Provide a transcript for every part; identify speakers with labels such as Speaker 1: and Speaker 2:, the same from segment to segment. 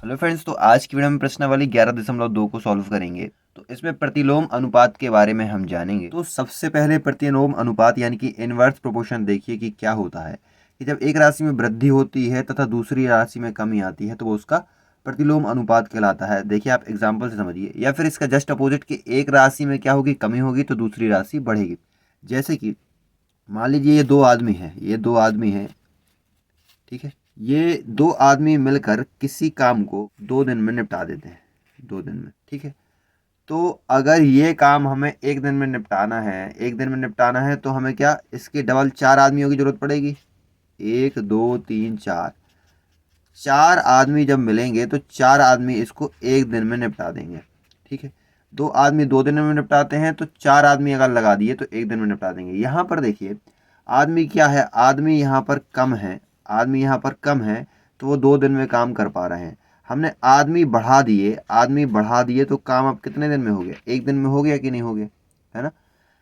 Speaker 1: Hello friends, तो आज की वीडियो में प्रश्नावली 11.2 को सॉल्व करेंगे। तो इसमें प्रतिलोम अनुपात के बारे में हम जानेंगे। तो सबसे पहले प्रतिलोम अनुपात यानी कि इनवर्स प्रोपोर्शन देखिए कि क्या होता है कि जब एक राशि में वृद्धि होती है तथा दूसरी राशि में कमी आती है तो वो उसका प्रतिलोम अनुपात कहलाता है। देखिए, आप एग्जाम्पल से समझिए, या फिर इसका जस्ट अपोजिट कि एक राशि में क्या होगी, कमी होगी तो दूसरी राशि बढ़ेगी। जैसे कि मान लीजिए ये दो आदमी है, ठीक है। ये दो आदमी मिलकर किसी काम को 2 दिन में निपटा देते हैं, 2 दिन में, ठीक है। तो अगर ये काम हमें एक दिन में निपटाना है तो हमें क्या इसके डबल 4 आदमियों की जरूरत पड़ेगी। 1 2 3 4, 4 आदमी जब मिलेंगे तो 4 आदमी इसको एक दिन में निपटा देंगे, ठीक है। 2 आदमी 2 दिन में निपटाते हैं तो 4 आदमी अगर लगा दिए तो एक दिन में निपटा देंगे। यहाँ पर देखिए, आदमी क्या है, आदमी यहाँ पर कम है तो वो 2 दिन में काम कर पा रहे हैं। हमने आदमी बढ़ा दिए तो काम अब कितने दिन में हो गया, एक दिन में हो गया कि नहीं हो गया, है ना।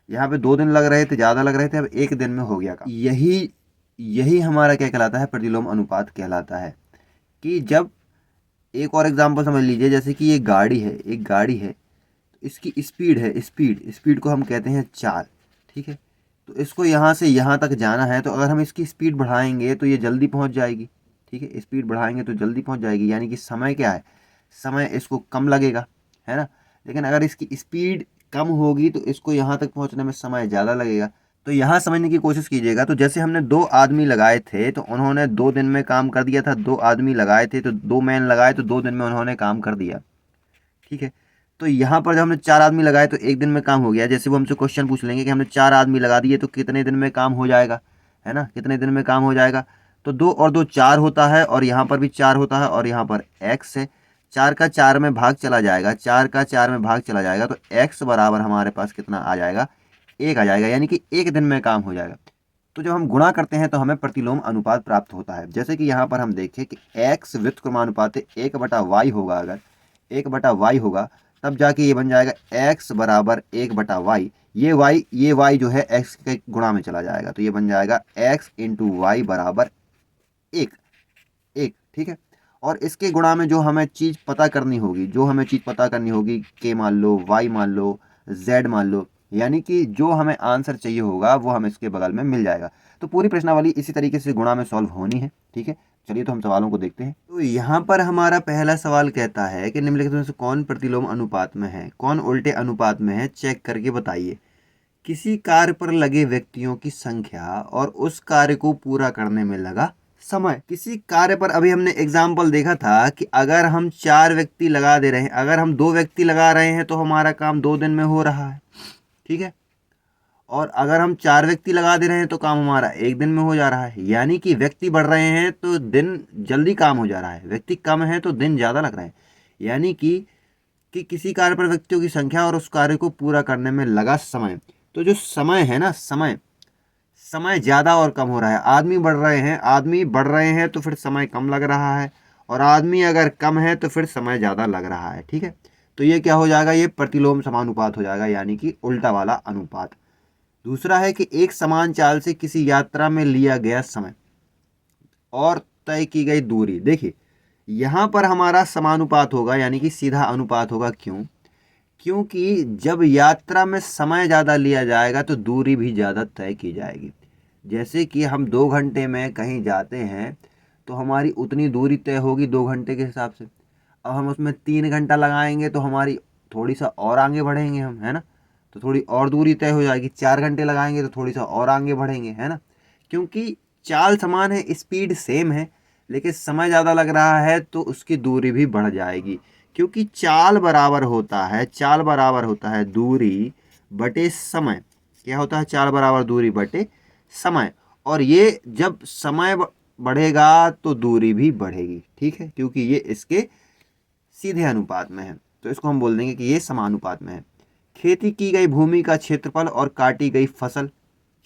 Speaker 1: यहाँ पे 2 दिन लग रहे थे, ज़्यादा लग रहे थे, अब एक दिन में हो गया काम। यही यही हमारा क्या कहलाता है, प्रतिलोम अनुपात कहलाता है। कि जब एक और एग्जांपल समझ लीजिए, जैसे कि एक गाड़ी है, तो इसकी स्पीड को हम कहते हैं चाल, ठीक है। तो इसको यहाँ से यहाँ तक जाना है तो अगर हम इसकी स्पीड बढ़ाएंगे तो ये जल्दी पहुँच जाएगी, ठीक है। स्पीड बढ़ाएंगे तो जल्दी पहुँच जाएगी, यानी कि समय क्या है, समय इसको कम लगेगा, है ना। लेकिन अगर इसकी स्पीड कम होगी तो इसको यहाँ तक पहुँचने में समय ज़्यादा लगेगा। तो यहाँ समझने की कोशिश कीजिएगा। तो जैसे हमने 2 आदमी लगाए थे तो उन्होंने 2 दिन में काम कर दिया था। 2 आदमी लगाए थे तो 2 मैन लगाए तो 2 दिन में उन्होंने काम कर दिया, ठीक है। तो यहाँ पर जब हमने 4 आदमी लगाए तो एक दिन में काम हो गया। जैसे वो हमसे क्वेश्चन पूछ लेंगे कि हमने 4 आदमी लगा दिए तो कितने दिन में काम हो जाएगा, है ना, कितने दिन में काम हो जाएगा। तो 2 और 2 4 होता है और यहाँ पर भी 4 होता है और यहाँ पर एक्स है। 4 का 4 में भाग चला जाएगा, 4 का 4 में भाग चला जाएगा तो एक्स बराबर हमारे पास कितना आ जाएगा, 1 आ जाएगा, यानी कि एक दिन में काम हो जाएगा। तो जब हम गुणा करते हैं तो हमें प्रतिलोम अनुपात प्राप्त होता है। जैसे कि यहाँ पर हम देखें कि एक्स व्युत्क्रमानुपात 1/y होगा, अगर 1/y होगा तब जाके ये बन जाएगा एक्स बराबर 1/y। ये y जो है एक्स के गुणा में चला जाएगा तो ये बन जाएगा एक्स इंटू वाई बराबर 1, ठीक है। और इसके गुणा में जो हमें चीज़ पता करनी होगी, के मान लो, वाई मान लो, जेड मान लो, यानी कि जो हमें आंसर चाहिए होगा वो हमें इसके बगल में मिल जाएगा। तो पूरी प्रश्नावली इसी तरीके से गुणा में सॉल्व होनी है, ठीक है। चलिए, तो हम सवालों को देखते हैं। तो यहाँ पर हमारा पहला सवाल कहता है कि निम्नलिखित में से कौन प्रतिलोम अनुपात में है, कौन उल्टे अनुपात में है, चेक करके बताइए। किसी कार्य पर लगे व्यक्तियों की संख्या और उस कार्य को पूरा करने में लगा समय। किसी कार्य पर अभी हमने एग्जाम्पल देखा था कि अगर हम 4 व्यक्ति लगा दे रहे हैं, अगर हम 2 व्यक्ति लगा रहे हैं तो हमारा काम 2 दिन में हो रहा है, ठीक है। और अगर हम 4 व्यक्ति लगा दे रहे हैं तो काम हमारा एक दिन में हो जा रहा है। यानी कि व्यक्ति बढ़ रहे हैं तो दिन जल्दी काम हो जा रहा है, व्यक्ति कम है तो दिन ज़्यादा लग रहे हैं। यानी कि किसी कार्य पर व्यक्तियों की संख्या और उस कार्य को पूरा करने में लगा समय। तो जो समय है ना, समय ज़्यादा और कम हो रहा है। आदमी बढ़ रहे हैं तो फिर समय कम लग रहा है, और आदमी अगर कम है तो फिर समय ज़्यादा लग रहा है, ठीक है। तो ये क्या हो जाएगा, ये प्रतिलोम समानुपात हो जाएगा, यानी कि उल्टा वाला अनुपात। दूसरा है कि एक समान चाल से किसी यात्रा में लिया गया समय और तय की गई दूरी। देखिए, यहाँ पर हमारा समानुपात होगा, यानी कि सीधा अनुपात होगा। क्यों? क्योंकि जब यात्रा में समय ज़्यादा लिया जाएगा तो दूरी भी ज़्यादा तय की जाएगी। जैसे कि हम 2 घंटे में कहीं जाते हैं तो हमारी उतनी दूरी तय होगी 2 घंटे के हिसाब से। अब हम उसमें 3 घंटा लगाएंगे तो हमारी थोड़ी सा और आगे बढ़ेंगे हम, है ना। तो थोड़ी और दूरी तय हो जाएगी। 4 घंटे लगाएंगे तो थोड़ी सा और आगे बढ़ेंगे, है ना। क्योंकि चाल समान है, स्पीड सेम है, लेकिन समय ज़्यादा लग रहा है तो उसकी दूरी भी बढ़ जाएगी। क्योंकि चाल बराबर होता है दूरी बटे समय। क्या होता है? चाल बराबर दूरी बटे समय। और ये जब समय बढ़ेगा तो दूरी भी बढ़ेगी, ठीक है, क्योंकि ये इसके सीधे अनुपात में है। तो इसको हम बोल देंगे कि ये समानुपात में है। खेती की गई भूमि का क्षेत्रफल और काटी गई फसल।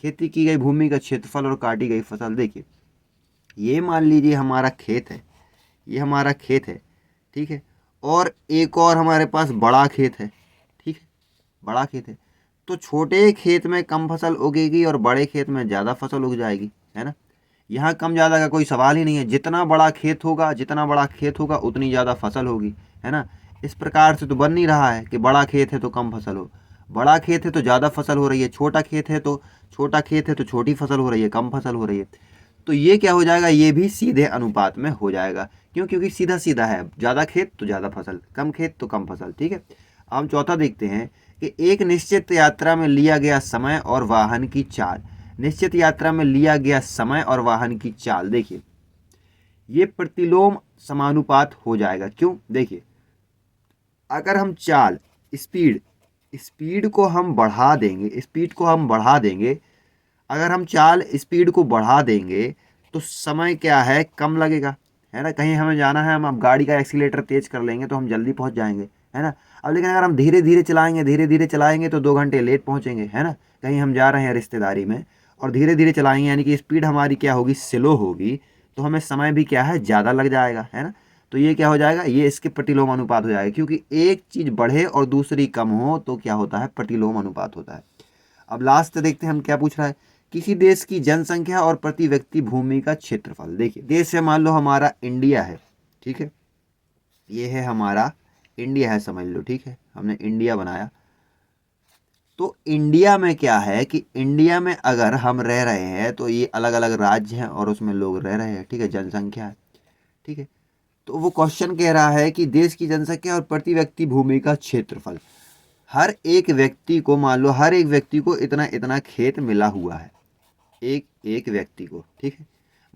Speaker 1: खेती की गई भूमि का क्षेत्रफल और काटी गई फसल। देखिए, ये मान लीजिए हमारा खेत है, ये हमारा खेत है, ठीक है। और एक और हमारे पास बड़ा खेत है, ठीक है, बड़ा खेत है। तो छोटे खेत में कम फसल उगेगी और बड़े खेत में ज़्यादा फसल उग जाएगी, है ना। यहाँ कम ज़्यादा का कोई सवाल ही नहीं है। जितना बड़ा खेत होगा उतनी ज़्यादा फसल होगी, है ना। इस प्रकार से तो बन नहीं रहा है कि बड़ा खेत है तो कम फसल हो, बड़ा खेत है तो ज़्यादा फसल हो रही है, छोटा खेत है तो छोटी फसल हो रही है, कम फसल हो रही है। तो ये क्या हो जाएगा, ये भी सीधे अनुपात में हो जाएगा। क्यों? क्योंकि सीधा सीधा है, ज़्यादा खेत तो ज़्यादा फसल, कम खेत तो कम फसल। ठीक है। अब चौथा देखते हैं कि एक निश्चित यात्रा में लिया गया समय और वाहन की चाल। निश्चित यात्रा में लिया गया समय और वाहन की चाल, देखिए ये प्रतिलोम समानुपात हो जाएगा। क्यों? देखिए अगर हम चाल, स्पीड को हम बढ़ा देंगे, अगर हम चाल स्पीड को बढ़ा देंगे तो समय क्या है, कम लगेगा, है ना। कहीं हमें जाना है, हम अब गाड़ी का एक्सीलेटर तेज कर लेंगे तो हम जल्दी पहुंच जाएंगे, है ना। अब लेकिन अगर हम धीरे धीरे चलाएंगे तो 2 घंटे लेट पहुंचेंगे, है ना। कहीं हम जा रहे हैं रिश्तेदारी में और धीरे धीरे चलाएंगे, यानी कि स्पीड हमारी क्या होगी, स्लो होगी, तो हमें समय भी क्या है, ज़्यादा लग जाएगा, है ना। तो ये क्या हो जाएगा, ये इसके प्रतिलोम अनुपात हो जाएगा। क्योंकि एक चीज़ बढ़े और दूसरी कम हो तो क्या होता है, प्रतिलोम अनुपात होता है। अब लास्ट देखते हैं हम क्या पूछ रहा है, किसी देश की जनसंख्या और प्रति व्यक्ति भूमि का क्षेत्रफल। देखिए देश है, मान लो हमारा इंडिया है, ठीक है, ये है हमारा इंडिया है, समझ लो, ठीक है, हमने इंडिया बनाया। तो इंडिया में क्या है कि इंडिया में अगर हम रह रहे हैं तो ये अलग अलग राज्य हैं और उसमें लोग रह रहे हैं, ठीक है, जनसंख्या है, ठीक है। तो वो क्वेश्चन कह रहा है कि देश की जनसंख्या और प्रति व्यक्ति भूमि का क्षेत्रफल। हर एक व्यक्ति को, मान लो हर एक व्यक्ति को इतना इतना खेत मिला हुआ है, एक एक व्यक्ति को, ठीक है।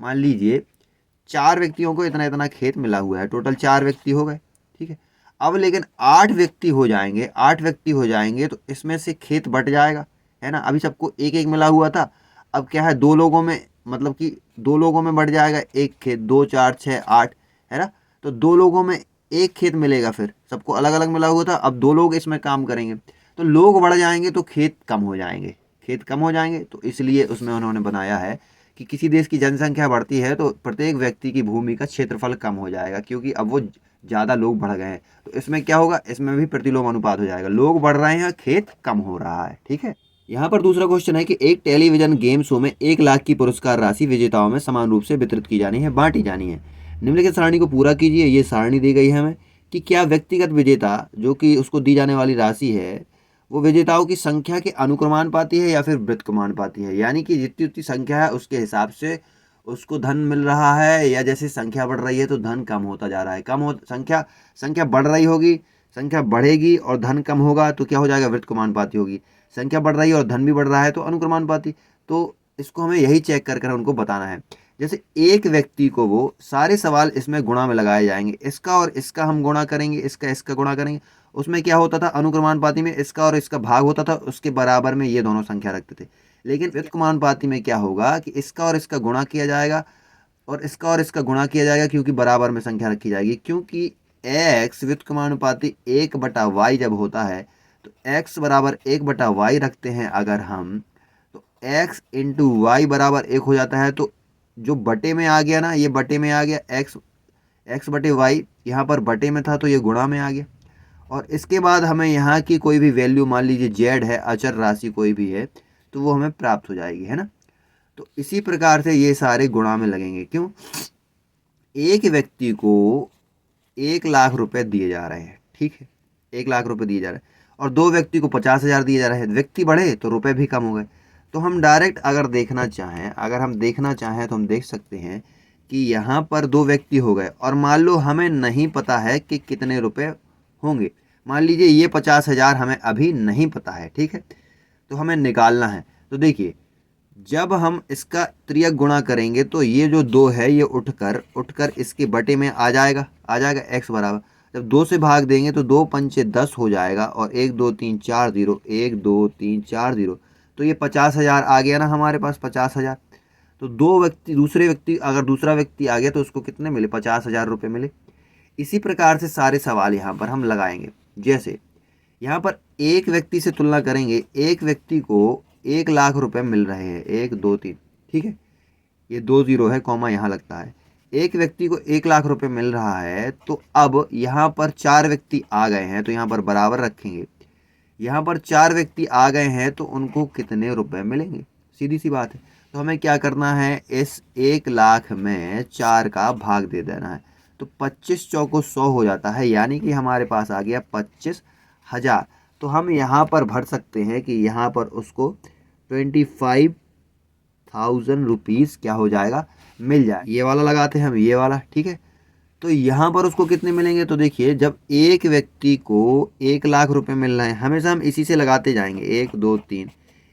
Speaker 1: मान लीजिए 4 व्यक्तियों को इतना इतना खेत मिला हुआ है, टोटल 4 व्यक्ति हो गए, ठीक है। अब लेकिन 8 व्यक्ति हो जाएंगे तो इसमें से खेत बट जाएगा, है ना। अभी सबको एक एक मिला हुआ था, अब क्या है, 2 लोगों में, मतलब कि 2 लोगों में बढ़ जाएगा एक खेत, 2 4 6 8, है ना। तो 2 लोगों में एक खेत मिलेगा, फिर सबको अलग अलग मिला हुआ था, अब 2 लोग इसमें काम करेंगे, तो लोग बढ़ जाएंगे तो खेत कम हो जाएंगे, तो इसलिए उसमें उन्होंने बनाया है कि किसी देश की जनसंख्या बढ़ती है तो प्रत्येक व्यक्ति की भूमि का क्षेत्रफल कम हो जाएगा, क्योंकि अब वो ज़्यादा लोग बढ़ गए हैं। तो इसमें क्या होगा, इसमें भी प्रतिलोम अनुपात हो जाएगा, लोग बढ़ रहे हैं, खेत कम हो रहा है, ठीक है। यहाँ पर दूसरा क्वेश्चन है कि एक टेलीविजन गेम शो में 1 लाख की पुरस्कार राशि विजेताओं में समान रूप से वितरित की जानी है, बांटी जानी है। निम्नलिखित सारणी को पूरा कीजिए। ये सारणी दी गई है हमें कि क्या व्यक्तिगत विजेता जो कि उसको दी जाने वाली राशि है वो विजेताओं की संख्या के अनुक्रमानुपाती है या फिर व्युत्क्रमानुपाती है, यानी कि जितनी उतनी संख्या है उसके हिसाब से उसको धन मिल रहा है, या जैसे संख्या बढ़ रही है तो धन कम होता जा रहा है, संख्या बढ़ रही होगी, संख्या बढ़ेगी और धन कम होगा तो क्या हो जाएगा, व्युत्क्रमानुपाती होगी। संख्या बढ़ रही है और धन भी बढ़ रहा है तो अनुक्रमानुपाती। तो इसको हमें यही चेक कर कर उनको बताना है। जैसे एक व्यक्ति को, वो सारे सवाल इसमें गुणा में लगाए जाएंगे, इसका और इसका हम गुणा करेंगे, इसका गुणा करेंगे। उसमें क्या होता था, अनुक्रमानुपाती में इसका और इसका भाग होता था, उसके बराबर में ये दोनों संख्या रखते थे। लेकिन व्युत्क्रमानुपाती में क्या होगा कि इसका और इसका गुणा किया जाएगा और इसका और इसका गुणा किया जाएगा, क्योंकि बराबर में संख्या रखी जाएगी। क्योंकि x व्युत्क्रमानुपाती 1/y जब होता है तो x बराबर 1/y रखते हैं अगर हम, तो x इंटू वाई बराबर 1 हो जाता है। तो जो बटे में आ गया ना, ये बटे में आ गया, x बटे वाई, यहाँ पर बटे में था तो ये गुणा में आ गया। और इसके बाद हमें यहाँ की कोई भी वैल्यू, मान लीजिए जेड है, अचर राशि कोई भी है, तो वो हमें प्राप्त हो जाएगी, है ना। तो इसी प्रकार से ये सारे गुणा में लगेंगे। क्यों? एक व्यक्ति को 1 लाख रुपए दिए जा रहे हैं, ठीक है, 1 लाख रुपए दिए जा रहे हैं और 2 व्यक्ति को 50,000 दिए जा रहे हैं। व्यक्ति बढ़े तो रुपए भी कम हो गए। तो हम डायरेक्ट अगर देखना चाहें तो हम देख सकते हैं कि यहाँ पर 2 व्यक्ति हो गए और मान लो हमें नहीं पता है कि कितने रुपए होंगे। मान लीजिए ये 50,000 हमें अभी नहीं पता है, ठीक है, तो हमें निकालना है। तो देखिए जब हम इसका त्रियक गुणा करेंगे तो ये जो 2 है ये उठकर इसके बटे में आ जाएगा x बराबर, जब 2 से भाग देंगे तो 2 पंचे 10 हो जाएगा और 1 2 3 4 0, 1 2 3 4 0, तो ये 50,000 आ गया ना हमारे पास, 50,000। तो दूसरा व्यक्ति आ गया तो उसको कितने मिले, 50,000 रुपये मिले। इसी प्रकार से सारे सवाल यहाँ पर हम लगाएंगे। जैसे यहाँ पर एक व्यक्ति से तुलना करेंगे, एक व्यक्ति को 1 लाख रुपए मिल रहे हैं, 1 2 3, ठीक है, ये 2 0 है, कॉमा यहाँ लगता है। एक व्यक्ति को 1 लाख रुपए मिल रहा है, तो अब यहाँ पर 4 व्यक्ति आ गए हैं तो यहाँ पर बराबर रखेंगे। यहाँ पर 4 व्यक्ति आ गए हैं तो उनको कितने रुपए मिलेंगे, सीधी सी बात है। तो हमें क्या करना है, इस 1,00,000 में 4 का भाग दे देना है। तो 25 चौको 100 हो जाता है, यानी कि हमारे पास आ गया 25,000। तो हम यहाँ पर भर सकते हैं कि यहाँ पर उसको 25,000 रुपीज़ क्या हो जाएगा, मिल जाए। ये वाला लगाते हैं हम, ये वाला, ठीक है। तो यहाँ पर उसको कितने मिलेंगे, तो देखिए जब एक व्यक्ति को 1,00,000 रुपए मिल रहे हैं, हमेशा हम इसी से लगाते जाएंगे, 1 2 3।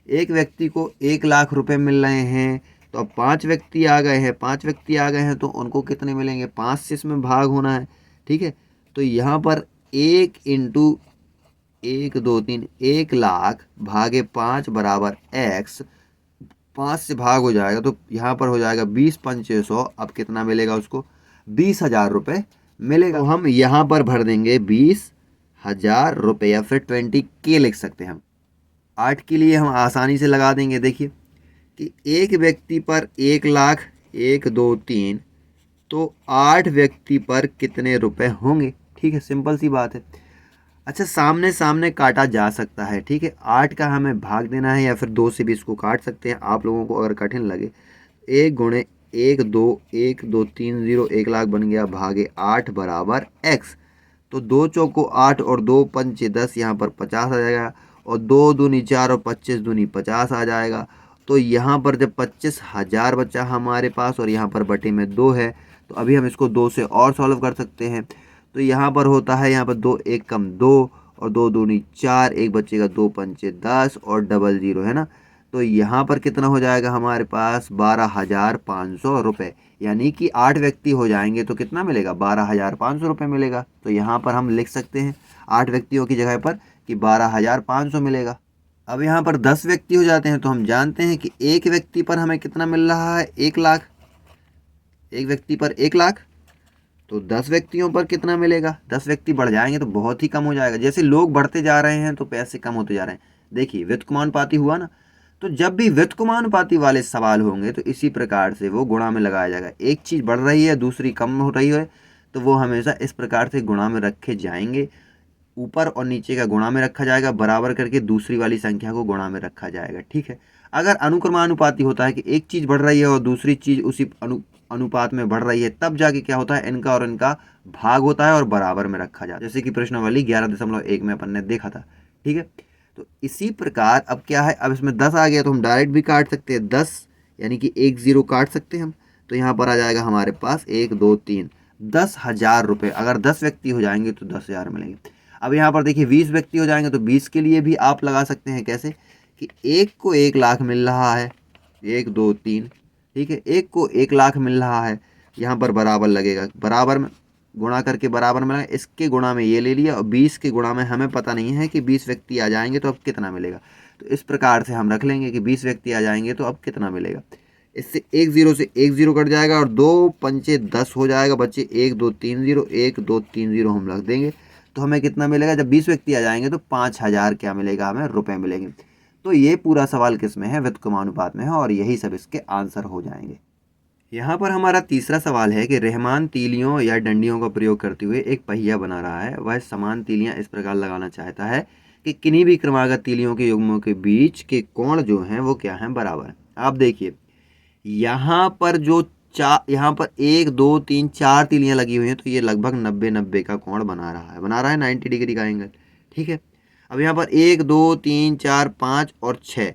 Speaker 1: एक व्यक्ति को 1,00,000 रुपए मिल रहे हैं, तो अब 5 व्यक्ति आ गए हैं, 5 व्यक्ति आ गए हैं तो उनको कितने मिलेंगे, 5 से इसमें भाग होना है, ठीक है। तो यहाँ पर 1 इंटू 1 2 3, 1,00,000 भागे 5 बराबर x, 5 से भाग हो जाएगा तो यहाँ पर हो जाएगा 20 पंचे 100। अब कितना मिलेगा उसको, 20,000 रुपये मिलेगा। तो हम यहाँ पर भर देंगे 20,000 रुपये, या फिर 20K लिख सकते हैं हम। 8 के लिए हम आसानी से लगा देंगे, देखिए कि एक व्यक्ति पर 1,00,000, 1 2 3, तो 8 व्यक्ति पर कितने रुपए होंगे, ठीक है, सिंपल सी बात है। अच्छा, सामने सामने काटा जा सकता है, ठीक है। 8 का हमें भाग देना है, या फिर 2 से भी इसको काट सकते हैं, आप लोगों को अगर कठिन लगे। 1 गुणे 1 2, 1 2 3 0, 1,00,000 बन गया, भागे 8 बराबर x। तो 2 चौको 8 और 2 पंचे 10, यहाँ पर 50 आ जाएगा, और 2 दूनी 4 और 25 दूनी 50 आ जाएगा। तो यहाँ पर जब 25,000 बचा हमारे पास, और यहाँ पर बटे में 2 है, तो अभी हम इसको 2 से और सॉल्व कर सकते हैं। तो यहाँ पर होता है, यहाँ पर 2 1 कम 2, और 2 दूनी 4, एक बचेगा, 2 पंचे 10 और डबल 0 है ना। तो यहाँ पर कितना हो जाएगा हमारे पास, 12,500 रुपये। यानी कि 8 व्यक्ति हो जाएंगे तो कितना मिलेगा, 12,500 रुपये मिलेगा। तो यहाँ पर हम लिख सकते हैं 8 व्यक्तियों की जगह पर कि 12,500 मिलेगा। अब यहाँ पर 10 व्यक्ति हो जाते हैं, तो हम जानते हैं कि एक व्यक्ति पर हमें कितना मिल रहा है, 1,00,000। एक व्यक्ति पर 1,00,000, तो 10 व्यक्तियों पर कितना मिलेगा, 10 व्यक्ति बढ़ जाएंगे तो बहुत ही कम हो जाएगा। जैसे लोग बढ़ते जा रहे हैं तो पैसे कम होते जा रहे हैं। देखिए व्युत्क्रमानुपाती हुआ ना, तो जब भी व्युत्क्रमानुपाती वाले सवाल होंगे तो इसी प्रकार से वो गुणा में लगाया जाएगा। एक चीज़ बढ़ रही है दूसरी कम हो रही है, तो वो हमेशा इस प्रकार से गुणा में रखे जाएंगे। ऊपर और नीचे का गुणा में रखा जाएगा, बराबर करके दूसरी वाली संख्या को गुणा में रखा जाएगा, ठीक है। अगर अनुक्रमानुपाती होता है कि एक चीज़ बढ़ रही है और दूसरी चीज़ उसी अनुपात में बढ़ रही है, तब जाके क्या होता है, इनका और इनका भाग होता है और बराबर में रखा जाता है, जैसे कि प्रश्नावली 11.1 में अपन ने देखा था, ठीक है। तो इसी प्रकार अब क्या है, अब इसमें 10 आ गया तो हम डायरेक्ट भी काट सकते हैं, 10 यानी कि 1 0 काट सकते हैं हम। तो यहाँ पर आ जाएगा हमारे पास 1 2 3, 10,000 रुपये। अगर 10 व्यक्ति हो जाएंगे तो 10,000 मिलेंगे। अब यहाँ पर देखिए 20 व्यक्ति हो जाएंगे तो 20 के लिए भी आप लगा सकते हैं, कैसे कि एक को 1,00,000 मिल रहा है, 1 2 3, ठीक है, एक को 1,00,000 मिल रहा है, यहाँ पर बराबर लगेगा, बराबर में गुणा करके बराबर में लगेगा, इसके गुणा में ये ले लिया, और 20 के गुणा में हमें पता नहीं है कि 20 व्यक्ति आ जाएंगे तो अब कितना मिलेगा। तो इस प्रकार से हम रख लेंगे कि 20 व्यक्ति आ जाएंगे तो अब कितना मिलेगा। इससे 1 0 से 1 0 कट जाएगा, और 2 पंचे 10 हो जाएगा, बच्चे 1 2 3 0, 1 2 3 0 हम रख देंगे। तो हमें कितना मिलेगा, जब 20 व्यक्ति आ जाएंगे तो 5,000 क्या मिलेगा, हमें रुपए मिलेंगे। तो ये पूरा सवाल किस में है, व्युत्क्रमानुपात में है, और यही सब इसके आंसर हो जाएंगे। यहाँ पर हमारा तीसरा सवाल है कि रहमान तीलियों या डंडियों का प्रयोग करते हुए एक पहिया बना रहा है। वह समान तीलियां इस प्रकार लगाना चाहता है कि किन्हीं भी क्रमागत तीलियों के युग्मों के बीच के कोण जो हैं वो क्या हैं, बराबर। आप देखिए यहाँ पर जो यहाँ पर 1 2 3 4 तीलियां लगी हुई हैं, तो ये लगभग 90-90 का कोण बना रहा है 90 डिग्री का एंगल, ठीक है। अब यहाँ पर 1 2 3 4 5 और 6,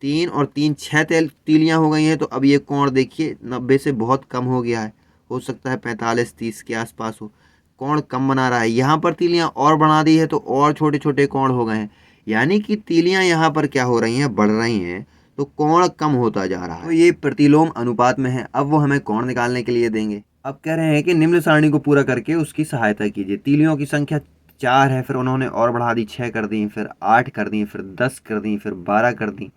Speaker 1: 3 और 3 6 तीलियां हो गई हैं। तो अब ये कोण देखिए 90 से बहुत कम हो गया है, हो सकता है 45-30 के आसपास हो, कोण कम बना रहा है। यहाँ पर तीलियां और बढ़ा दी है तो और छोटे छोटे कोण हो गए हैं, यानी कि तीलियां यहाँ पर क्या हो रही हैं, बढ़ रही हैं, तो कोण कम होता जा रहा है। तो ये प्रतिलोम अनुपात में है। अब वो हमें कोण निकालने के लिए देंगे। अब कह रहे हैं कि निम्न सारणी को पूरा करके उसकी सहायता कीजिए। तीलियों की संख्या 4 है, फिर उन्होंने और बढ़ा दी, 6 कर दी, फिर 8 कर दी, फिर 10 कर दी, फिर 12 कर दी।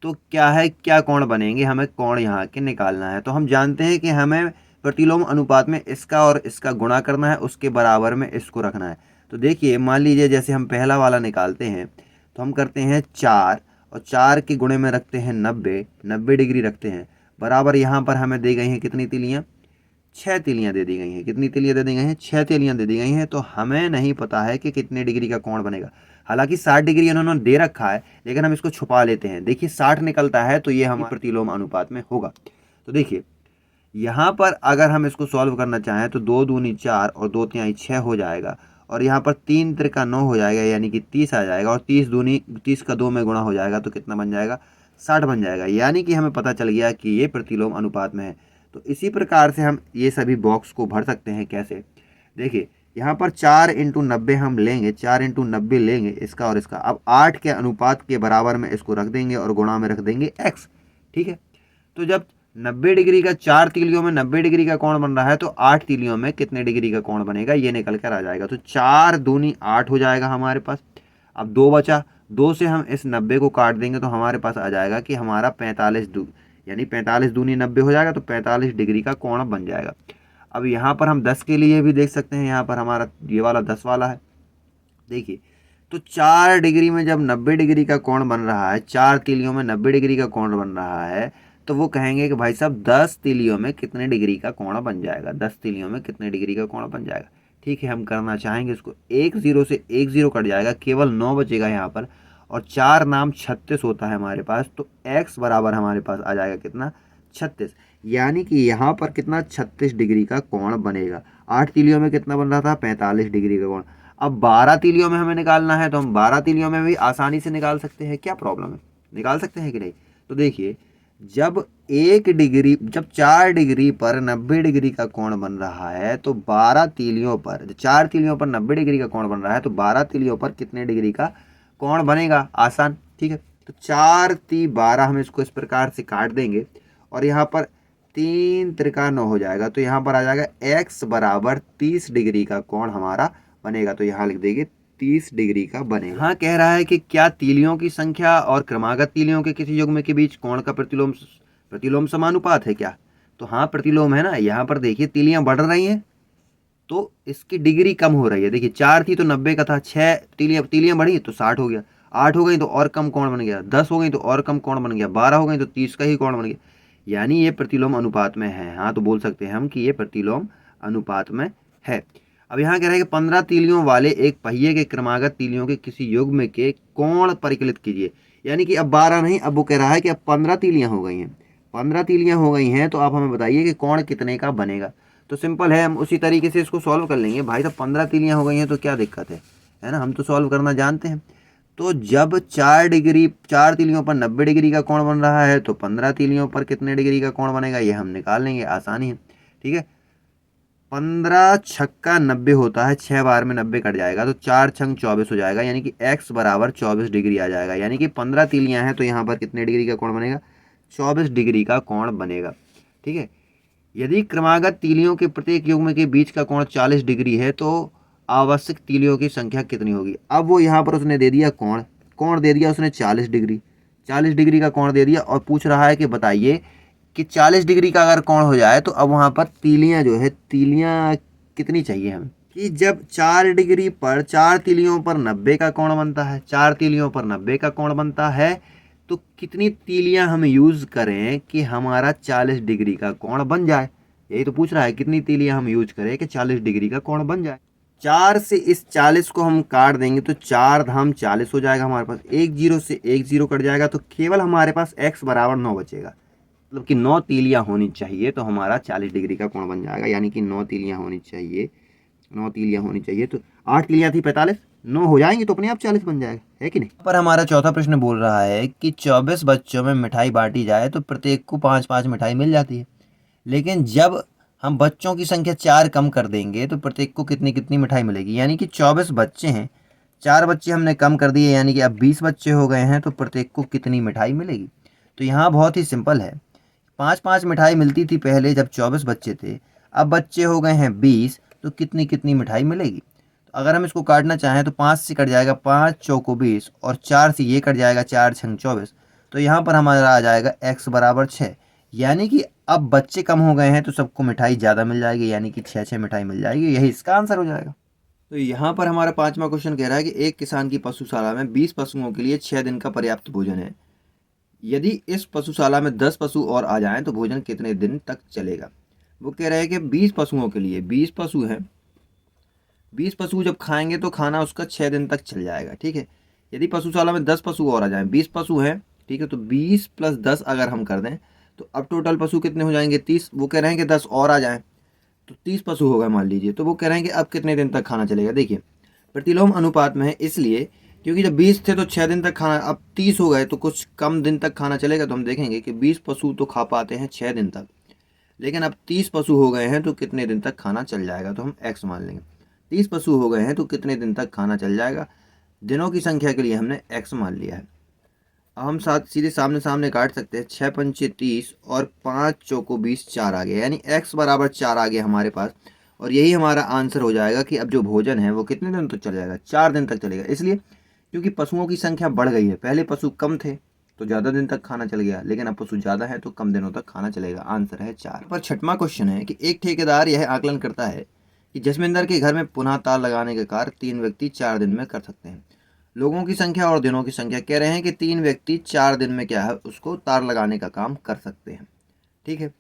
Speaker 1: तो क्या है, क्या कोण बनेंगे, हमें कोण यहाँ के निकालना है। तो हम जानते हैं कि हमें प्रतिलोम अनुपात में इसका और इसका गुणा करना है, उसके बराबर में इसको रखना है। तो देखिए मान लीजिए जैसे हम पहला वाला निकालते हैं, तो हम करते हैं 4, और 4 के गुणे में रखते हैं 90 डिग्री रखते हैं, बराबर यहाँ पर हमें दी गई हैं कितनी तीलियाँ, 6 तीलियाँ दे दी गई हैं। कितनी तीलियाँ दे दी गई हैं, 6 तीलियाँ दे दी गई हैं। तो हमें नहीं पता है कि कितने डिग्री का कोण बनेगा। हालांकि 60 डिग्री उन्होंने दे रखा है, लेकिन हम इसको छुपा लेते हैं। देखिए 60 निकलता है तो ये हमारे प्रतिलोम अनुपात में होगा। तो देखिए यहाँ पर अगर हम इसको सॉल्व करना चाहें तो 2 दूनी 4 और 2 तिहाई 6 हो जाएगा, और यहाँ पर 3 त्रिका 9 हो जाएगा, यानी कि 30 आ जाएगा, और 30 का 2 में गुणा हो जाएगा तो कितना बन जाएगा, 60 बन जाएगा। यानी कि हमें पता चल गया कि ये प्रतिलोम अनुपात में है। तो इसी प्रकार से हम ये सभी बॉक्स को भर सकते हैं। कैसे, देखिए यहाँ पर 4 इंटू 90 हम लेंगे, 4 इंटू 90 लेंगे इसका और इसका। अब 8 के अनुपात के बराबर में इसको रख देंगे और गुणा में रख देंगे x। ठीक है, तो जब 90 डिग्री का 4 तीलियों में 90 डिग्री का कोण बन रहा है, तो 8 तीलियों में कितने डिग्री का कोण बनेगा ये निकल कर आ जाएगा। तो 4 दूनी 8 हो जाएगा हमारे पास। अब 2 बचा, 2 से हम इस 90 को काट देंगे तो हमारे पास आ जाएगा कि हमारा 45 यानी 45 दूनी 90 हो जाएगा, तो 45 डिग्री का कोण बन जाएगा। अब यहाँ पर हम 10 के लिए भी देख सकते हैं, यहाँ पर हमारा ये वाला 10 वाला है। देखिए तो 4 डिग्री में जब 90 डिग्री का कोण बन रहा है, 4 तीलियों में 90 डिग्री का कोण बन रहा है, तो वो कहेंगे कि भाई साहब 10 तीलियों में कितने डिग्री का कोण बन जाएगा, 10 तीलियों में कितने डिग्री का कोण बन जाएगा। ठीक है, हम करना चाहेंगे इसको, 1 0 से 1 0 कट जाएगा, केवल 9 बचेगा यहाँ पर, और 4 नाम 36 होता है हमारे पास। तो x बराबर हमारे पास आ जाएगा कितना, 36। यानी कि यहाँ पर कितना, 36 डिग्री का कोण बनेगा। 8 तीलियों में कितना बन रहा था, 45 डिग्री का कोण। अब 12 तीलियों में हमें निकालना है, तो हम 12 तीलियों में भी आसानी से निकाल सकते हैं। क्या प्रॉब्लम है, निकाल सकते हैं कि नहीं। तो देखिए जब 4 डिग्री पर 90 डिग्री का कोण बन रहा है, तो 12 तीलियों पर, 4 तीलियों पर 90 डिग्री का कोण बन रहा है, तो 12 तीलियों पर कितने डिग्री का कोण बनेगा, आसान। ठीक है, तो 4 ती 12 हम इसको इस प्रकार से काट देंगे, और यहाँ पर 3 त्रिका 9 हो जाएगा, तो यहाँ पर आ जाएगा x बराबर 30 डिग्री का कोण हमारा बनेगा। तो यहाँ लिख देंगे 30 डिग्री का बनेगा। हाँ, कह रहा है कि क्या तीलियों की संख्या और क्रमागत तीलियों के किसी युग्म के बीच कोण का प्रतिलोम समानुपात है क्या। तो हाँ, प्रतिलोम है ना। यहाँ पर देखिए तीलियां बढ़ रही हैं तो इसकी डिग्री कम हो रही है। देखिए 4 थी तो 90 का था, 6 तीलियां बढ़ी तो 60 हो गया, 8 हो गई तो और कम कोण बन गया, 10 हो गई तो और कम कोण बन गया, 12 हो गई तो 30 का ही कोण बन गया। यानी ये प्रतिलोम अनुपात में है। हाँ, तो बोल सकते हैं हम कि ये प्रतिलोम अनुपात में है। अब यहाँ कह रहे हैं कि 15 तीलियों वाले एक पहिए के क्रमागत तीलियों के किसी युग्म के कोण परिकलित कीजिए। यानी कि अब 12 नहीं, अब वो कह रहा है कि अब 15 तीलियां हो गई हैं। 15 तीलियां हो गई हैं, तो आप हमें बताइए कि कोण कितने का बनेगा। तो सिंपल है, हम उसी तरीके से इसको सॉल्व कर लेंगे। भाई तो 15 तीलियां हो गई हैं तो क्या दिक्कत है ना, हम तो सॉल्व करना जानते हैं। तो जब 4 तीलियों पर 90 डिग्री का कोण बन रहा है, तो 15 तीलियों पर कितने डिग्री का कोण बनेगा ये हम निकाल लेंगे, आसानी है। ठीक है, 15 छक्का 90 होता है, 6 बार में 90 कट जाएगा, तो 4 छंग 24 हो जाएगा, यानी कि x बराबर 24 डिग्री आ जाएगा। यानी कि 15 तीलियां हैं तो यहाँ पर कितने डिग्री का कोण बनेगा, 24 डिग्री का कोण बनेगा। ठीक है, यदि क्रमागत तीलियों के प्रत्येक युग्म के बीच का कोण 40 डिग्री है, तो आवश्यक तीलियों की संख्या कितनी होगी। अब वो यहाँ पर उसने दे दिया कोण दे दिया उसने 40 डिग्री का कोण दे दिया, और पूछ रहा है कि बताइए कि 40 डिग्री का अगर कोण हो जाए तो अब वहाँ पर तीलियां कितनी चाहिए हमें। कि जब 4 डिग्री पर 4 तीलियों पर 90 का कोण बनता है, 4 तीलियों पर 90 का कोण बनता है, तो कितनी तीलियां हम यूज़ करें कि हमारा 40 डिग्री का कोण बन जाए। यही तो पूछ रहा है, कितनी तीलियां हम यूज करें कि 40 डिग्री का कोण बन जाए। 4 से इस 40 को हम काट देंगे तो 4 धाम 40 हो जाएगा हमारे पास। 1 0 से 1 0 कट जाएगा, तो केवल हमारे पास x बराबर 9 बचेगा। मतलब कि 9 तीलियां होनी चाहिए तो हमारा 40 डिग्री का कोण बन जाएगा। यानी कि 9 तीलियां होनी चाहिए, 9 तीलियां होनी चाहिए। तो 8 तीलियां थी 45, 9 हो जाएंगी तो अपने आप 40 बन जाएगा, है कि नहीं। पर हमारा चौथा प्रश्न बोल रहा है कि 24 बच्चों में मिठाई बांटी जाए तो प्रत्येक को 5-5 मिठाई मिल जाती है, लेकिन जब हम बच्चों की संख्या 4 कम कर देंगे तो प्रत्येक को कितनी कितनी मिठाई मिलेगी। यानी कि 24 बच्चे हैं, 4 बच्चे हमने कम कर दिए, यानी कि अब 20 बच्चे हो गए हैं, तो प्रत्येक को कितनी मिठाई मिलेगी। तो यहाँ बहुत ही सिंपल है, 5-5 मिठाई मिलती थी पहले जब 24 बच्चे थे, अब बच्चे हो गए हैं 20, तो कितनी कितनी मिठाई मिलेगी। तो अगर हम इसको काटना चाहें तो 5 से कट जाएगा 5 चौको 20, और 4 से ये कट जाएगा 4 छंग 24, तो यहाँ पर हमारा आ जाएगा x बराबर 6। यानी कि अब बच्चे कम हो गए हैं तो सबको मिठाई ज़्यादा मिल जाएगी, यानी कि 6 मिठाई मिल जाएगी। यही इसका आंसर हो जाएगा। तो यहाँ पर हमारा 5वां क्वेश्चन कह रहा है कि एक किसान की पशुशाला में 20 पशुओं के लिए 6 दिन का पर्याप्त भोजन है। यदि इस पशुशाला में 10 पशु और आ जाएं तो भोजन कितने दिन तक चलेगा। वो कह रहे हैं कि 20 पशुओं के लिए, 20 पशु हैं, 20 पशु जब खाएंगे तो खाना उसका 6 दिन तक चल जाएगा। ठीक है, यदि पशुशाला में 10 पशु और आ जाएं, 20 पशु हैं, ठीक है, तो 20 प्लस 10 अगर हम कर दें तो अब टोटल पशु कितने हो जाएंगे, 30। वो कह रहे हैं कि 10 और आ जाएं, तो 30 पशु हो गए मान लीजिए। तो वो कह रहे हैं कि अब कितने दिन तक खाना चलेगा। देखिए प्रतिलोम अनुपात में है, इसलिए क्योंकि जब 20 थे तो 6 दिन तक खाना, अब 30 हो गए तो कुछ कम दिन तक खाना चलेगा। तो हम देखेंगे कि 20 पशु तो खा पाते हैं 6 दिन तक, लेकिन अब 30 पशु हो गए हैं तो कितने दिन तक खाना चल जाएगा, तो हम x मान लेंगे। 30 पशु हो गए हैं तो कितने दिन तक खाना चल जाएगा, दिनों की संख्या के लिए हमने x मान लिया है। अब हम साथ सीधे सामने सामने काट सकते हैं, 6 पंचे 30 और 5 चौको 20, 4 आ गया, यानी x बराबर 4 आ गया हमारे पास। और यही हमारा आंसर हो जाएगा कि अब जो भोजन है वो कितने दिन तक चल जाएगा, 4 दिन तक चलेगा। इसलिए क्योंकि पशुओं की संख्या बढ़ गई है, पहले पशु कम थे तो ज़्यादा दिन तक खाना चल गया, लेकिन अब पशु ज़्यादा है तो कम दिनों तक खाना चलेगा। आंसर है 4। पर छठवां क्वेश्चन है कि एक ठेकेदार यह आकलन करता है कि जसविंदर के घर में पुनः तार लगाने का कार्य 3 व्यक्ति 4 दिन में कर सकते हैं। लोगों की संख्या और दिनों की संख्या, कह रहे हैं कि 3 व्यक्ति 4 दिन में क्या है उसको तार लगाने का काम कर सकते हैं, ठीक है।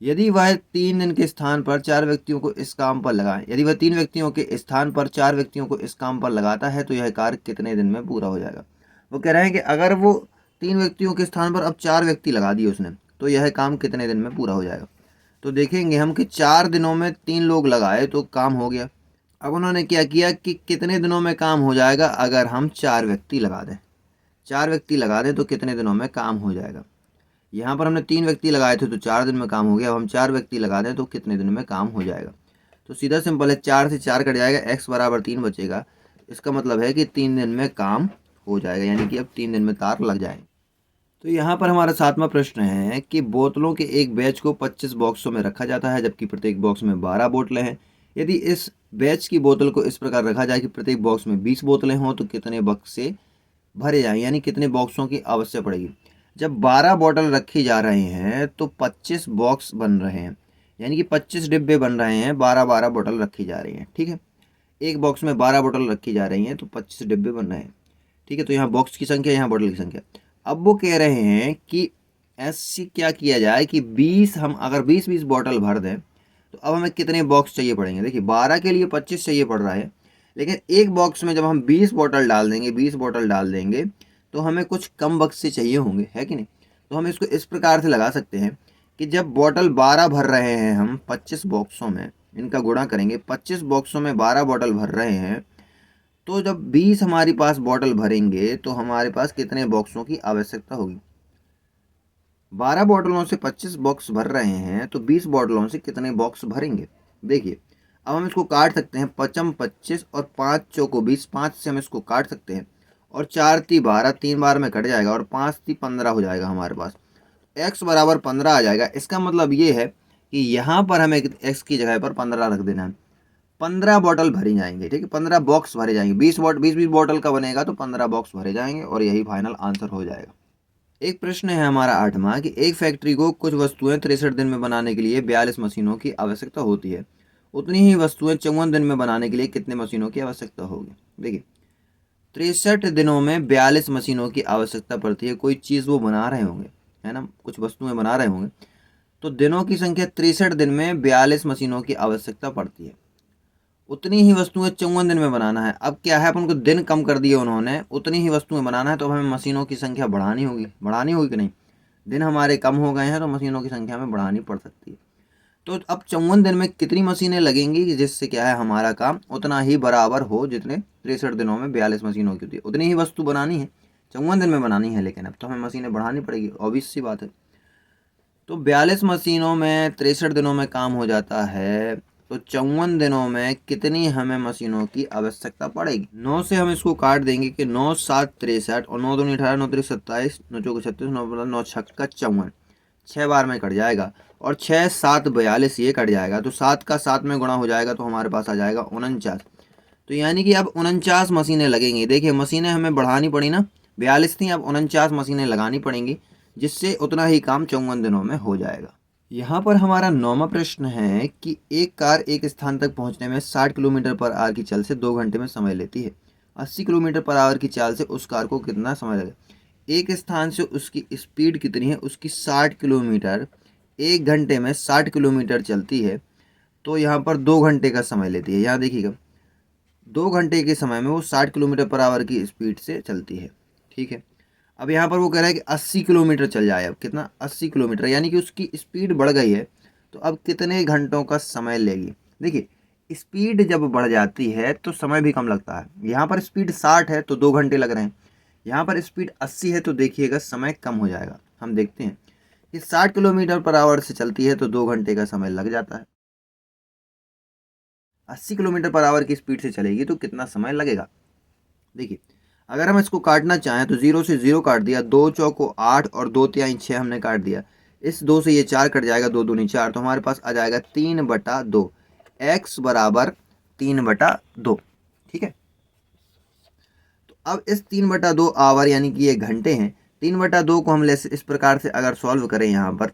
Speaker 1: यदि वह 3 दिन के स्थान पर 4 व्यक्तियों को इस काम पर लगाए, यदि वह 3 व्यक्तियों के स्थान पर 4 व्यक्तियों को इस काम पर लगाता है तो यह कार्य कितने दिन में पूरा हो जाएगा। वो कह रहे हैं कि अगर वो 3 व्यक्तियों के स्थान पर अब 4 व्यक्ति लगा दिए उसने, तो यह काम कितने दिन में पूरा हो जाएगा। तो देखेंगे हम कि 4 दिनों में 3 लोग लगाए तो काम हो गया। अब उन्होंने क्या किया कि कितने दिनों में काम हो जाएगा, अगर हम 4 व्यक्ति लगा दें, 4 व्यक्ति लगा दें तो कितने दिनों में काम हो जाएगा। यहाँ पर हमने 3 व्यक्ति लगाए थे तो 4 दिन में काम हो गया। अब हम 4 व्यक्ति लगा दें तो कितने दिन में काम हो जाएगा। तो सीधा सिंपल है, 4 से 4 कट जाएगा, x बराबर 3 बचेगा। इसका मतलब है कि 3 दिन में काम हो जाएगा, यानी कि अब 3 दिन में तार लग जाएंगे। तो यहाँ पर हमारा 7वां प्रश्न है कि बोतलों के एक बैच को 25 बॉक्सों में रखा जाता है, जबकि प्रत्येक बॉक्स में 12 बोतलें हैं। यदि इस बैच की बोतल को इस प्रकार रखा जाए कि प्रत्येक बॉक्स में 20 बोतलें हों तो कितने बक्से भरे जाएं, यानी कितने बॉक्सों की आवश्यकता पड़ेगी। जब 12 बोतल रखी जा रहे हैं तो 25 बॉक्स बन रहे हैं, यानी कि 25 डिब्बे बन रहे हैं, 12 बोतल रखी जा रही हैं, ठीक है। एक बॉक्स में 12 बोतल रखी जा रही हैं तो 25 डिब्बे बन रहे हैं, ठीक है। तो यहाँ बॉक्स की संख्या, यहाँ बोतल की संख्या। अब वो कह रहे हैं कि ऐसी क्या किया जाए कि 20, हम अगर 20-20 बोतल भर दें तो अब हमें कितने बॉक्स चाहिए पड़ेंगे। देखिए 12 के लिए 25 चाहिए पड़ रहा है, लेकिन एक बॉक्स में जब हम 20 बोतल डाल देंगे, 20 बोतल डाल देंगे तो हमें कुछ कम बक्से चाहिए होंगे, है कि नहीं। तो हम इसको इस प्रकार से लगा सकते हैं कि जब बोतल 12 भर रहे हैं हम 25 बॉक्सों में, इनका गुणा करेंगे, 25 बॉक्सों में 12 बोतल भर रहे हैं, तो जब 20 हमारे पास बोतल भरेंगे तो हमारे पास कितने बॉक्सों की आवश्यकता होगी। 12 बोतलों से 25 बॉक्स भर रहे हैं तो 20 बोतलों से कितने बॉक्स भरेंगे। देखिए अब हम इसको काट सकते हैं, 5 25 और 5 चौको 20, 5 से हम इसको काट सकते हैं, और 4 × 12, 3 बार में कट जाएगा, और 5 × 15 हो जाएगा हमारे पास। x बराबर 15 आ जाएगा। इसका मतलब ये है कि यहाँ पर हमें x की जगह पर 15 रख देना है। 15 बॉटल भरी जाएंगे, ठीक है, 15 बॉक्स भरे जाएंगे। 20 बॉटल का बनेगा तो 15 बॉक्स भरे जाएंगे, और यही फाइनल आंसर हो जाएगा। एक प्रश्न है हमारा 8वां कि एक फैक्ट्री को कुछ वस्तुएं 63 दिन में बनाने के लिए 42 मशीनों की आवश्यकता होती है, उतनी ही वस्तुएं 54 दिन में बनाने के लिए कितने मशीनों की आवश्यकता होगी। देखिए 63 दिनों में 42 मशीनों की आवश्यकता पड़ती है। कोई चीज़ वो बना रहे होंगे, है ना, कुछ वस्तुएं बना रहे होंगे, तो दिनों की संख्या 63 दिन में 42 मशीनों की आवश्यकता पड़ती है। उतनी ही वस्तुएं 54 दिन में बनाना है। अब क्या है, अपन को दिन कम कर दिए उन्होंने, उतनी ही वस्तुएं बनाना है, तो हमें मशीनों की संख्या बढ़ानी होगी कि नहीं। दिन हमारे कम हो गए हैं तो मशीनों की संख्या में बढ़ानी पड़ सकती है। तो अब 54 दिन में कितनी मशीनें लगेंगी जिससे क्या है हमारा काम उतना ही बराबर हो जितने 63 दिनों में 42 मशीनों की होती है। उतनी ही वस्तु बनानी है, 54 दिन में बनानी है, लेकिन अब तो हमें मशीनें बढ़ानी पड़ेगी, ऑब्वियस सी बात है। तो 42 मशीनों में 63 दिनों में काम हो जाता है, तो 54 दिनों में कितनी हमें मशीनों की आवश्यकता पड़ेगी। 9 से हम इसको काट देंगे कि 9 7 63, और 9 2 18, 9 3 27, 9 4 36, 9 9 6 54, 6 बार में कट जाएगा, और 6 7 42 ये कट जाएगा, तो 7 का 7 में गुणा हो जाएगा, तो हमारे पास आ जाएगा 49। तो यानी कि अब 49 मशीनें लगेंगी। देखिए मशीनें हमें बढ़ानी पड़ी ना, 42 थी, अब 49 मशीनें लगानी पड़ेंगी, जिससे उतना ही काम 54 दिनों में हो जाएगा। यहाँ पर हमारा 9वां प्रश्न है कि एक कार एक स्थान तक पहुँचने में 60 किलोमीटर पर आवर की चाल से 2 घंटे में समय लेती है। 80 किलोमीटर पर आवर की चाल से उस कार को कितना समय लगेगा। एक स्थान से उसकी स्पीड कितनी है, उसकी 60 किलोमीटर, 1 घंटे में 60 किलोमीटर चलती है, तो यहाँ पर 2 घंटे का समय लेती है। यहाँ देखिएगा 2 घंटे के समय में वो 60 किलोमीटर पर आवर की स्पीड से चलती है। ठीक है, अब यहाँ पर वो कह रहा है कि 80 किलोमीटर चल जाए। अब कितना, 80 किलोमीटर, यानी कि उसकी स्पीड बढ़ गई है। तो अब कितने घंटों का समय लेगी। देखिए, स्पीड जब बढ़ जाती है तो समय भी कम लगता है। यहाँ पर स्पीड 60 है तो 2 घंटे लग रहे हैं, यहाँ पर स्पीड 80 है तो देखिएगा समय कम हो जाएगा। हम देखते हैं कि 60 किलोमीटर पर आवर से चलती है तो 2 घंटे का समय लग जाता है। 80 किलोमीटर पर आवर की स्पीड से चलेगी तो कितना समय लगेगा। देखिए, अगर हम इसको काटना चाहें तो 0 से 0 काट दिया, 2 चौको 8 और 2 तिहाई 6 हमने काट दिया। इस 2 से ये 4 कट जाएगा, 2 दूनी 4, तो हमारे पास आ जाएगा 3/2। x बराबर 3/2। ठीक है, तो अब इस 3/2 आवर यानी कि ये घंटे हैं। 3/2 को हम इस प्रकार से अगर सॉल्व करें, यहाँ पर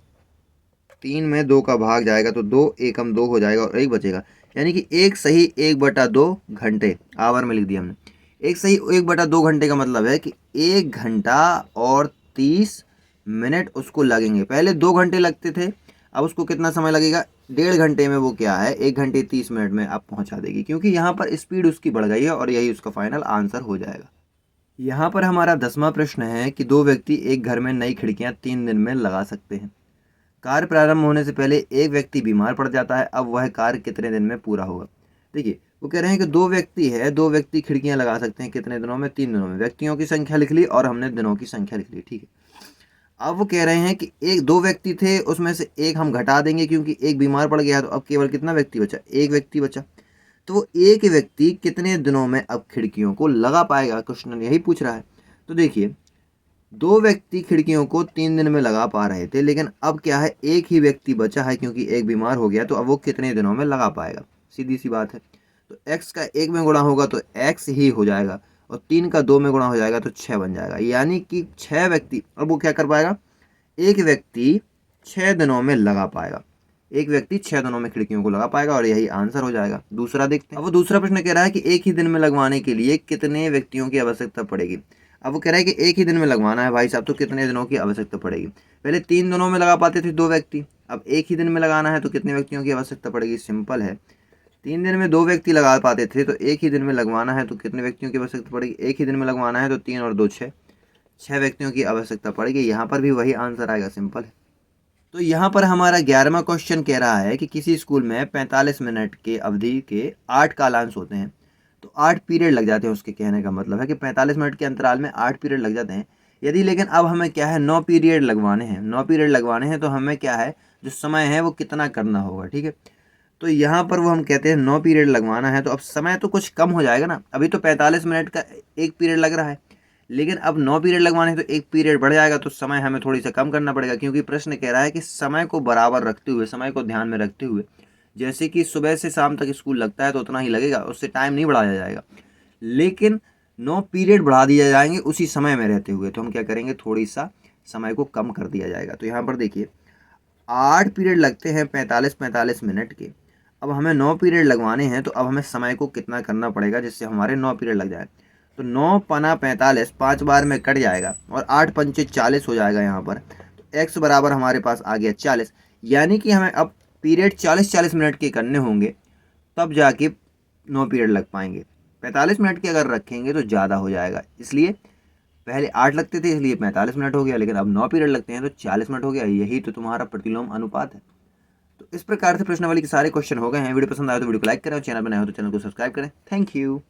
Speaker 1: 3 में 2 का भाग जाएगा तो 2 एकम 2 हो जाएगा और 1 बचेगा, यानी कि 1 सही 1/2 घंटे आवर में लिख दिया हमने। 1 सही 1/2 घंटे का मतलब है कि 1 घंटा और 30 मिनट उसको लगेंगे। पहले 2 घंटे लगते थे, अब उसको कितना समय लगेगा, 1.5 घंटे में वो क्या है 1 घंटे 30 मिनट में आप पहुंचा देगी, क्योंकि यहाँ पर स्पीड उसकी बढ़ गई है और यही उसका फाइनल आंसर हो जाएगा। यहाँ पर हमारा 10वां प्रश्न है कि 2 व्यक्ति एक घर में नई खिड़कियाँ 3 दिन में लगा सकते हैं। कार्य प्रारंभ होने से पहले एक व्यक्ति बीमार पड़ जाता है, अब वह कार्य कितने दिन में पूरा होगा। देखिए, वो कह रहे हैं कि 2 व्यक्ति है, 2 व्यक्ति खिड़कियां लगा सकते हैं कितने दिनों में, 3 दिनों में। व्यक्तियों की संख्या लिख ली और हमने दिनों की संख्या लिख ली। ठीक है, अब वो कह रहे हैं कि 2 व्यक्ति थे, उसमें से एक हम घटा देंगे क्योंकि एक बीमार पड़ गया, तो अब केवल कितना व्यक्ति बचा, एक व्यक्ति बचा। तो वो एक व्यक्ति कितने दिनों में अब खिड़कियों को लगा पाएगा, क्वेश्चन यही पूछ रहा है। तो देखिए, 2 व्यक्ति खिड़कियों को 3 दिन में लगा पा रहे थे, लेकिन अब क्या है, एक ही व्यक्ति बचा है क्योंकि एक बीमार हो गया, तो अब वो कितने दिनों में लगा पाएगा, सीधी सी बात है। तो x का 1 में गुणा होगा तो x ही हो जाएगा, और 3 का 2 में गुणा हो जाएगा तो 6 बन जाएगा, यानी कि 6 व्यक्ति। अब वो क्या कर पाएगा, एक व्यक्ति 6 दिनों में लगा पाएगा, एक व्यक्ति 6 दिनों में खिड़कियों को लगा पाएगा, और यही आंसर हो जाएगा। दूसरा देखते हैं। अब वो दूसरा प्रश्न कह रहा है कि एक ही दिन में लगवाने के लिए कितने व्यक्तियों की आवश्यकता पड़ेगी। अब वो कह रहा है कि एक ही दिन में लगवाना है भाई साहब, तो कितने दिनों की आवश्यकता पड़ेगी। पहले 3 दिनों में लगा पाते थे 2 व्यक्ति, अब एक ही दिन में लगाना है तो कितने व्यक्तियों की आवश्यकता पड़ेगी। सिंपल है, 3 दिन में 2 व्यक्ति लगा पाते थे, तो एक ही दिन में लगवाना है तो कितने व्यक्तियों की आवश्यकता पड़ेगी। एक ही दिन में लगवाना है तो 3 और 2 6, 6 व्यक्तियों की आवश्यकता पड़ेगी। यहाँ पर भी वही आंसर आएगा, सिंपल है। तो यहाँ पर हमारा 11वां क्वेश्चन कह रहा है कि किसी स्कूल में 45 मिनट के अवधि के 8 कालांश होते हैं, तो 8 पीरियड लग जाते हैं। उसके कहने का मतलब है कि 45 मिनट के अंतराल में 8 पीरियड लग जाते हैं। यदि लेकिन अब हमें क्या है, 9 पीरियड लगवाने हैं, 9 पीरियड लगवाने हैं, तो हमें क्या है, जो समय है वो कितना करना होगा। ठीक है, तो यहाँ पर वो हम कहते हैं 9 पीरियड लगवाना है, तो अब समय तो कुछ कम हो जाएगा ना। अभी तो 45 मिनट का एक पीरियड लग रहा है, लेकिन अब 9 पीरियड लगवाने हैं तो एक पीरियड बढ़ जाएगा, तो समय हमें थोड़ी सा कम करना पड़ेगा, क्योंकि प्रश्न कह रहा है कि समय को बराबर रखते हुए, समय को ध्यान में रखते हुए, जैसे कि सुबह से शाम तक स्कूल लगता है तो उतना ही लगेगा, उससे टाइम नहीं बढ़ाया जाएगा, लेकिन 9 पीरियड बढ़ा दिए जाएंगे उसी समय में रहते हुए। तो हम क्या करेंगे, थोड़ी सा समय को कम कर दिया जाएगा। तो यहाँ पर देखिए, 8 पीरियड लगते हैं 45 मिनट के, अब हमें 9 पीरियड लगवाने हैं, तो अब हमें समय को कितना करना पड़ेगा जिससे हमारे 9 पीरियड लग जाए। तो 9 पना 45 5 बार में कट जाएगा, और 8 पंचे 40 हो जाएगा यहाँ पर। तो x बराबर हमारे पास आ गया 40, यानी कि हमें अब पीरियड 40 मिनट के करने होंगे, तब जाके 9 पीरियड लग पाएंगे। 45 मिनट के अगर रखेंगे तो ज़्यादा हो जाएगा, इसलिए पहले 8 लगते थे इसलिए 45 मिनट हो गया, लेकिन अब 9 पीरियड लगते हैं तो 40 मिनट हो गया। यही तो तुम्हारा प्रतिलोम अनुपात है। तो इस प्रकार से प्रश्नावली के सारे क्वेश्चन हो गए हैं। वीडियो पसंद आए तो वीडियो को लाइक करें, और चैनल पर नए हो तो चैनल को सब्सक्राइब करें। Thank you.